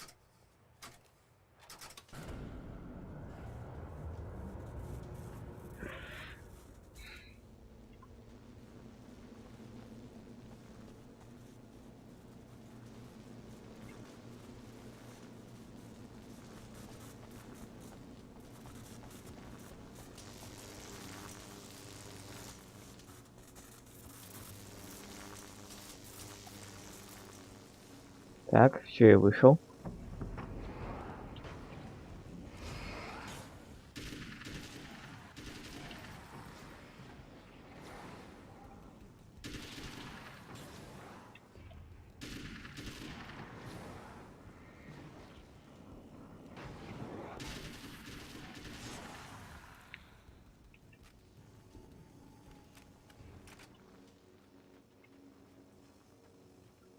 Так, все, я вышел.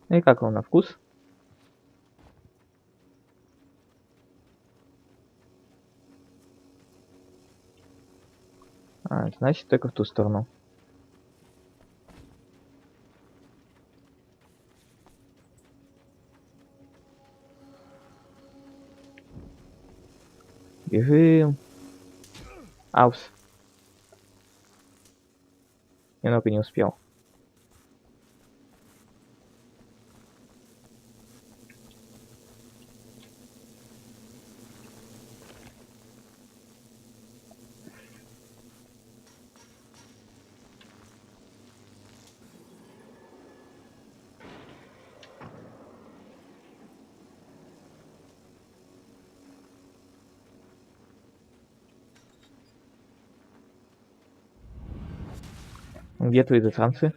Ну и как он на вкус? А, значит, только в ту сторону. Бежим. Аус. Немного не успел. Где твои засранцы?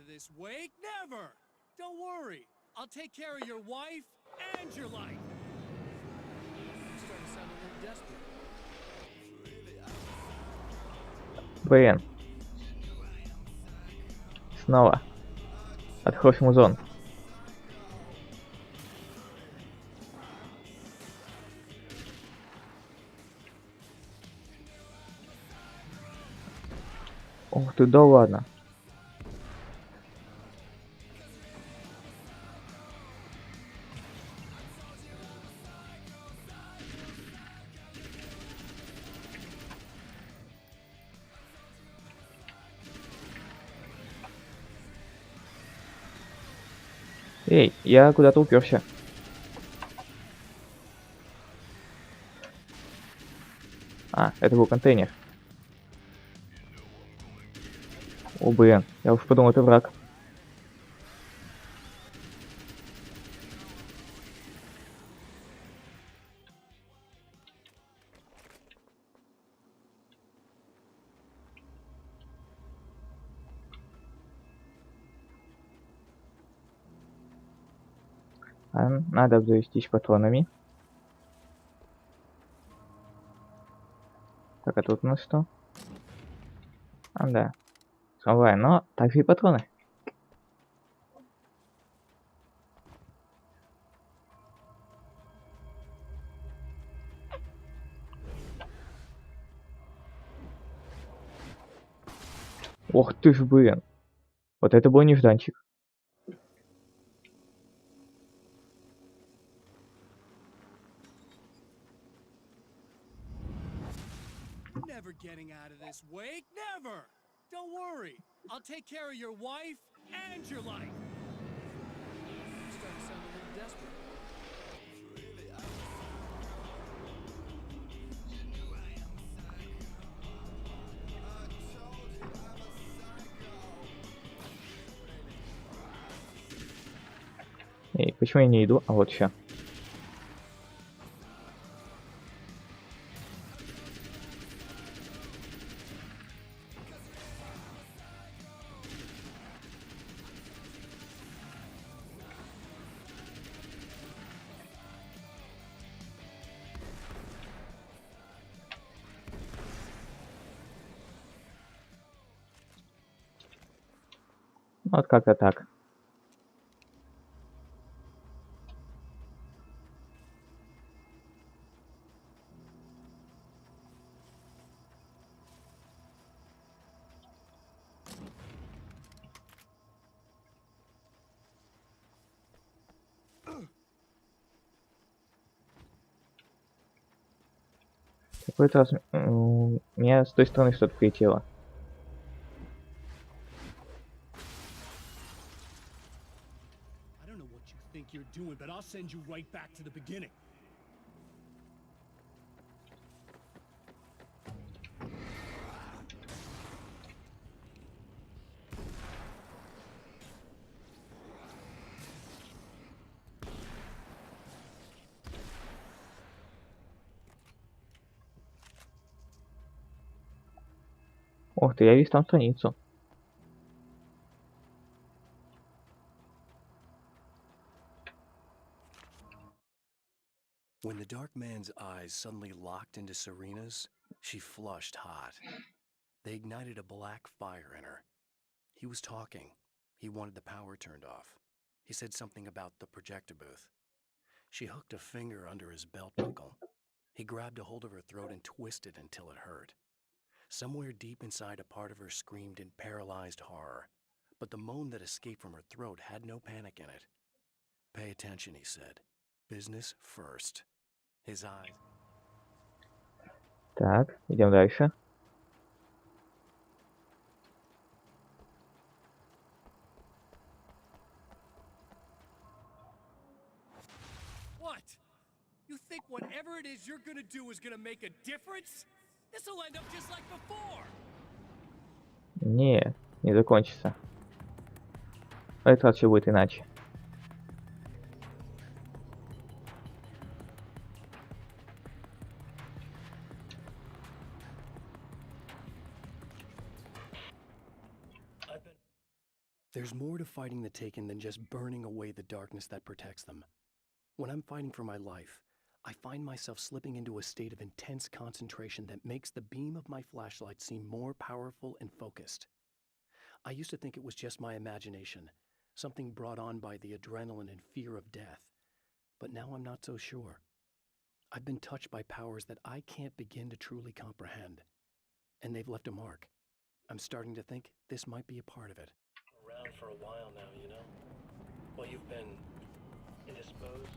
Блин. Снова. Отходишь в музон. Ух ты, да ладно. Эй, я куда-то уперся. А, это был контейнер. О, блин, я уж подумал, это враг. Надо обзавестись патронами. Так, а тут у нас что? Да. Трамвай, но также и патроны. Ох ты ж, блин. Вот это был нежданчик. Never getting out of this, Wake. Never. Don't worry. I'll take care of your wife and your life. I'm starting to sound a little desperate. Эй, почему я не иду? А вот сейчас. Вот как-то так. Какой-то раз меня с той стороны что-то прилетело. I don't know what you think you're doing, but I'll send you right back to the beginning. Ох ты, я вижу там страницу. When the dark man's eyes suddenly locked into Serena's, she flushed hot. They ignited a black fire in her. He was talking. He wanted the power turned off. He said something about the projector booth. She hooked a finger under his belt buckle. He grabbed a hold of her throat and twisted until it hurt. Somewhere deep inside, a part of her screamed in paralyzed horror, but the moan that escaped from her throat had no panic in it. Pay attention, he said. Business first. His eyes. Так, идем дальше. What? You think whatever it is you're gonna do is gonna make a difference? This'll end up just like before. Не, не закончится. В этот раз все будет иначе. There's more to fighting the Taken than just burning away the darkness that protects them. When I'm fighting for my life, I find myself slipping into a state of intense concentration that makes the beam of my flashlight seem more powerful and focused. I used to think it was just my imagination, something brought on by the adrenaline and fear of death. But now I'm not so sure. I've been touched by powers that I can't begin to truly comprehend. And they've left a mark. I'm starting to think this might be a part of it. Around for a while now, you know? Well, you've been indisposed.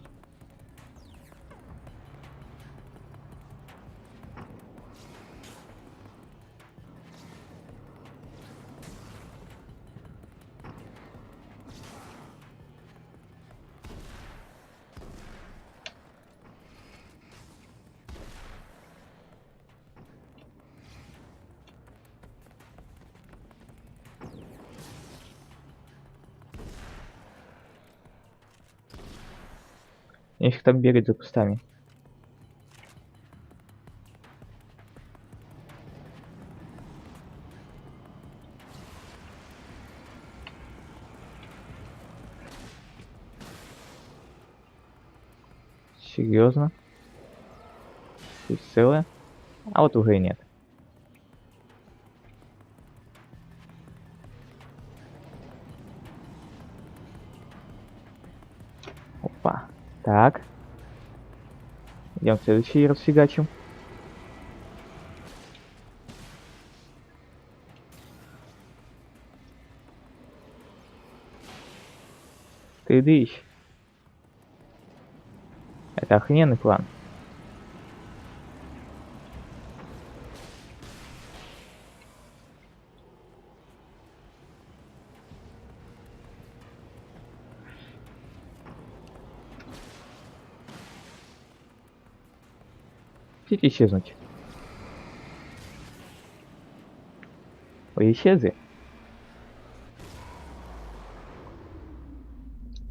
Нечего там бегать за кустами. Серьезно? Здесь целое? А вот уже и нет. Опа. Так. Идем следующий расфигачим. Ты дышь. Это охрененный план. Хотите исчезнуть? Вы исчезли?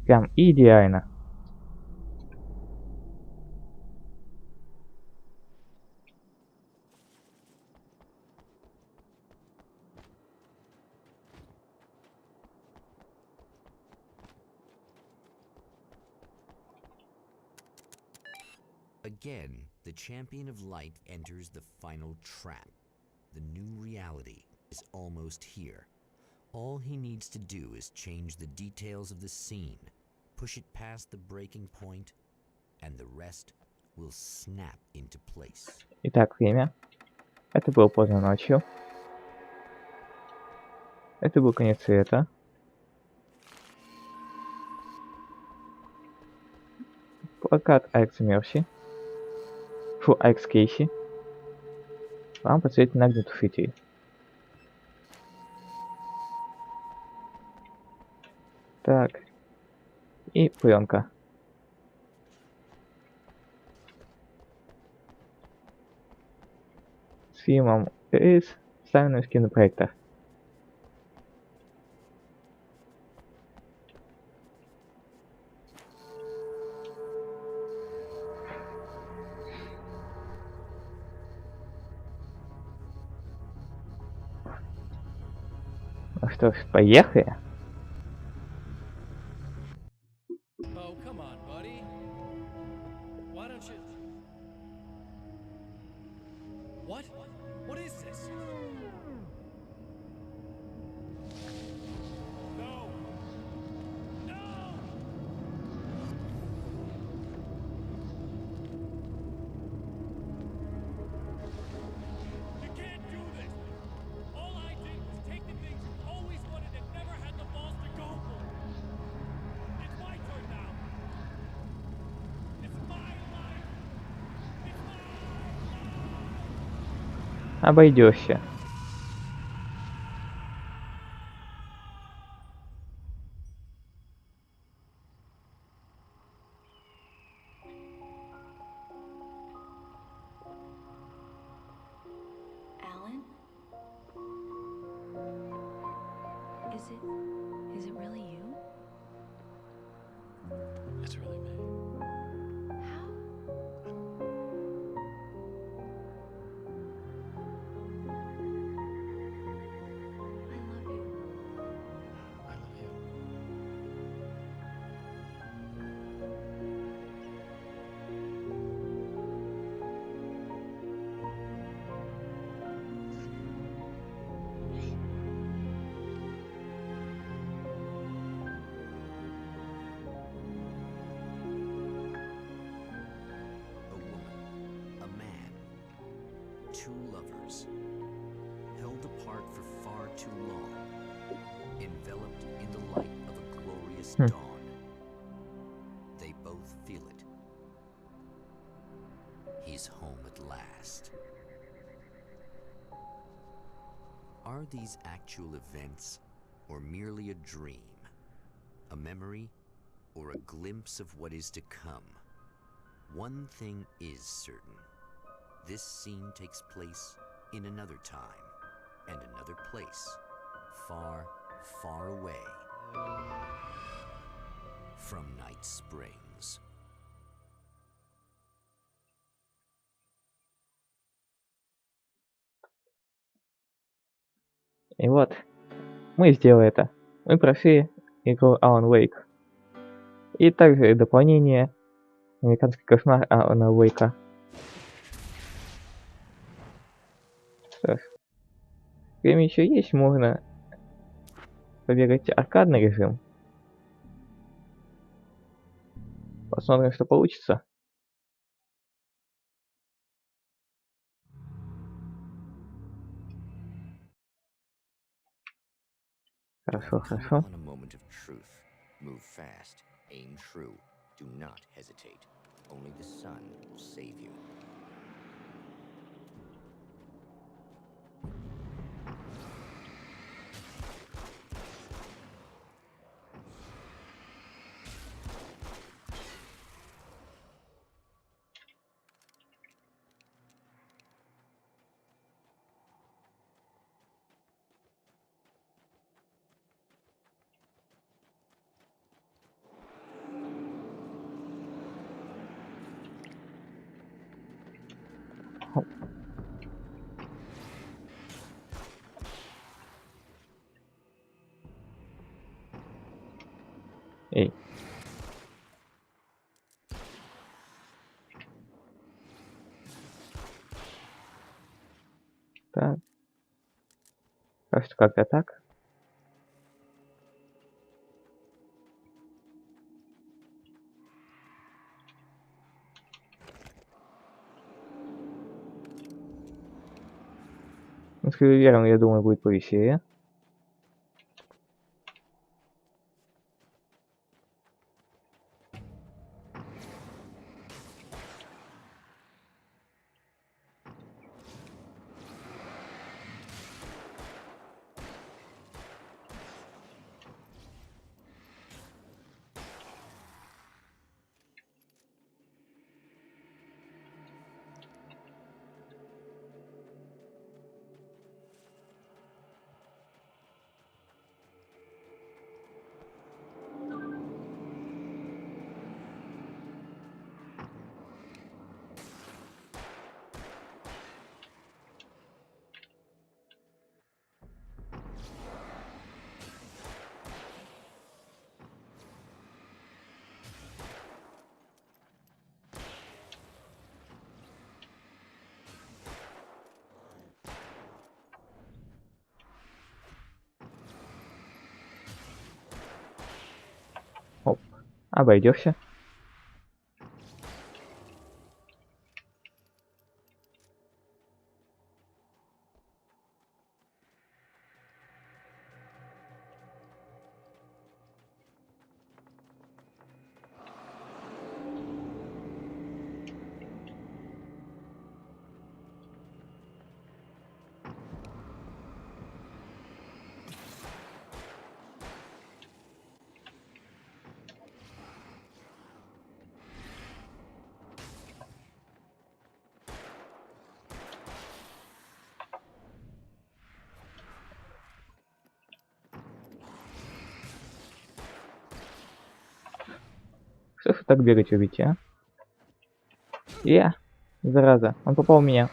Прям идеально. Again, the champion of light enters the final trap. The new reality is almost here. All he needs to do is change the details of the scene, push it past the breaking point, and the rest will snap into place. Итак, время. Это было поздно ночью. Это был конец света. Плакат Алекса Мерси. Фу, Алекс Кейси. Вам подсветит на огнетушитель. Так. И пленка. С фильмом Рейс, вставленным в кинопроектор. Ну что ж, поехали. Oh, come on, buddy. Why don't you... What? What is this? No! No! You can't do this! All I did was take the things you always wanted and never had the balls to go for. It's my turn now. It's my life. It's my life. Обойдешься. Alan? Is it really you? It's really me. How? I love you. I love you. A woman, a man, two lovers, held apart for far too long, enveloped in the light of a glorious dawn. They both feel it. He's home at last. Are these actual events, or merely a dream? A memory, or a glimpse of what is to come? One thing is certain. This scene takes place in another time, and another place, far, far away from Night Springs. И вот, мы сделали это. Мы прошли игру Alan Wake. И также дополнение Американский кошмар Алана Уэйка. Что ж, время еще есть, можно побегать аркадный режим. Посмотрим, что получится. Хорошо, хорошо. Move fast, aim true, do not hesitate. Only the sun will save you. Эй. Так. Кажется, как-то так. С Кривером, я думаю, будет повеселее. Оп. Обойдешься. Что ж вы так бегать любите, а? Зараза, он попал в меня.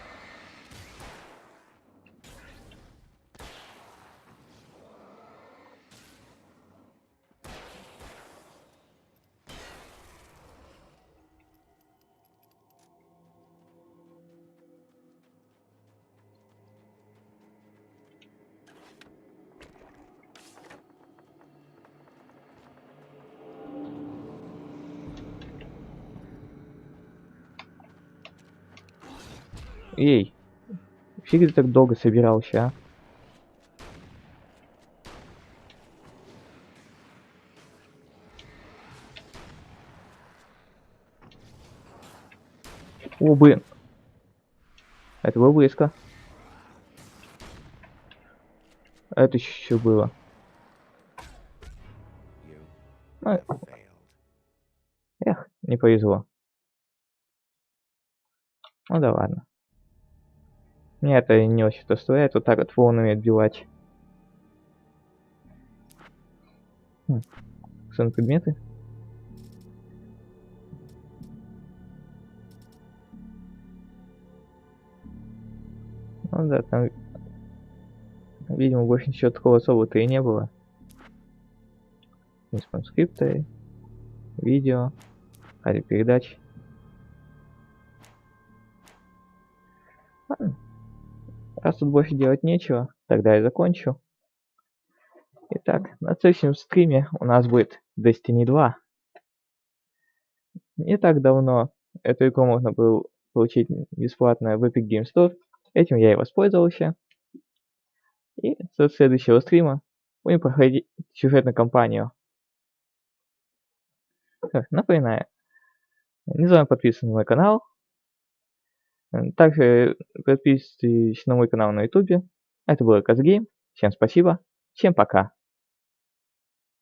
Эй, фиг ты так долго собирался, а? О, блин. Это было близко. Это еще было. Эх, не повезло. Ну да ладно. Мне это не очень-то стоит, вот так вот волнами отбивать. Сын предметы. Ну да, там видимо, больше ничего такого особого-то и не было. Скрипты, видео, радиопередач. Раз тут больше делать нечего, тогда я закончу. Итак, на следующем стриме у нас будет Destiny 2. Не так давно эту игру можно было получить бесплатно в Epic Games Store. Этим я и воспользовался. И со следующего стрима будем проходить сюжетную кампанию. Напоминаю, не забываем подписываться на мой канал. Также подписывайтесь на мой канал на YouTube. Это был Часть. Всем спасибо. Всем пока.